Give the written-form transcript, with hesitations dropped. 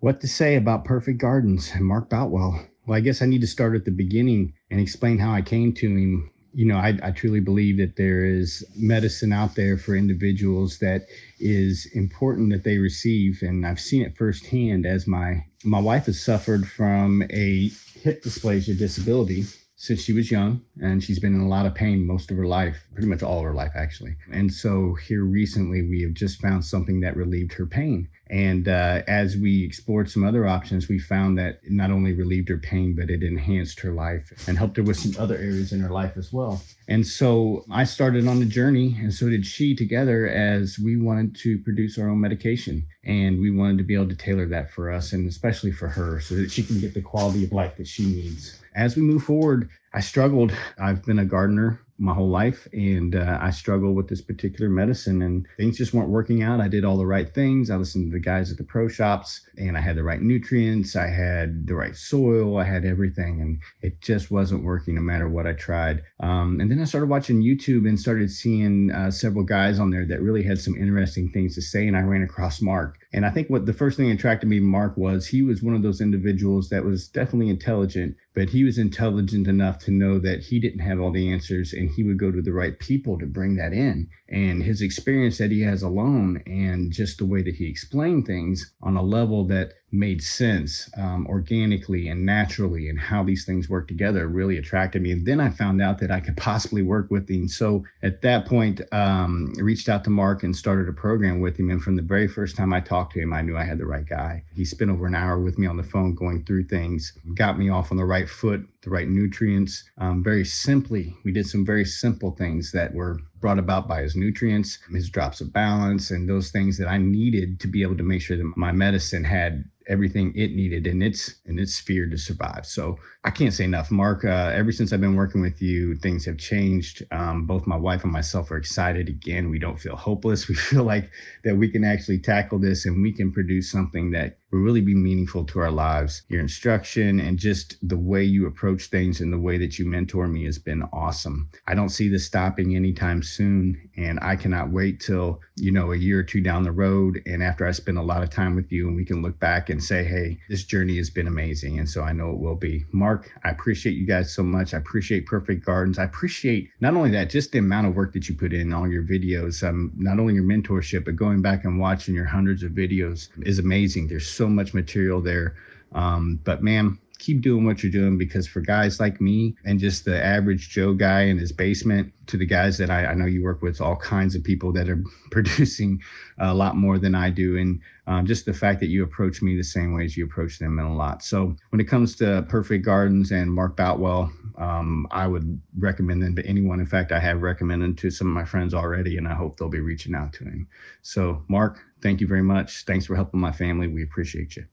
What to say about Perfect Gardens and Mark Boutwell? Well, I guess I need to start at the beginning and explain how I came to him. I truly believe that there is medicine out there for individuals that is important that they receive. And I've seen it firsthand as my wife has suffered from a hip dysplasia disability since she was young, and she's been in a lot of pain most of her life, pretty much all of her life, actually. And so here recently, we have just found something that relieved her pain. And as we explored some other options, we found that it not only relieved her pain, but it enhanced her life and helped her with some other areas in her life as well. And so I started on the journey, and so did she, together, as we wanted to produce our own medication. And we wanted to be able to tailor that for us, and especially for her, so that she can get the quality of life that she needs. As we move forward, I struggled. I've been a gardener my whole life, and I struggled with this particular medicine, and things just weren't working out. I did all the right things. I listened to the guys at the pro shops, and I had the right nutrients. I had the right soil. I had everything, and it just wasn't working no matter what I tried. And then I started watching YouTube and started seeing several guys on there that really had some interesting things to say, and I ran across Mark. And I think what the first thing that attracted me to Mark was he was one of those individuals that was definitely intelligent, but he was intelligent enough to know that he didn't have all the answers, and he would go to the right people to bring that in. And his experience that he has alone, and just the way that he explained things on a level that made sense organically and naturally, and how these things work together really attracted me. And then I found out that I could possibly work with him. So at that point, I reached out to Mark and started a program with him. And from the very first time I talked to him, I knew I had the right guy. He spent over an hour with me on the phone going through things, got me off on the right foot, the right nutrients. Very simply, we did some very simple things that were brought about by his nutrients, his drops of balance, and those things that I needed to be able to make sure that my medicine had everything it needed in its sphere to survive. So I can't say enough, Mark. Ever since I've been working with you, things have changed. Both my wife and myself are excited again. We don't feel hopeless. We feel like that we can actually tackle this, and we can produce something that will really be meaningful to our lives. Your instruction and just the way you approach things and the way that you mentor me has been awesome. I don't see this stopping anytime soon, and I cannot wait till, a year or two down the road, and after I spend a lot of time with you, and we can look back and say, hey, this journey has been amazing. And so I know it will be. Mark, I appreciate you guys so much. I appreciate Perfect Gardens. I appreciate not only that, just the amount of work that you put in all your videos, not only your mentorship, but going back and watching your hundreds of videos is amazing. There's so much material there. But man, keep doing what you're doing, because for guys like me and just the average Joe guy in his basement, to the guys that I know you work with, all kinds of people that are producing a lot more than I do. And just the fact that you approach me the same way as you approach them meant a lot. So when it comes to Perfect Gardens and Mark Boutwell, I would recommend them to anyone. In fact, I have recommended to some of my friends already, and I hope they'll be reaching out to him. So Mark, thank you very much. Thanks for helping my family. We appreciate you.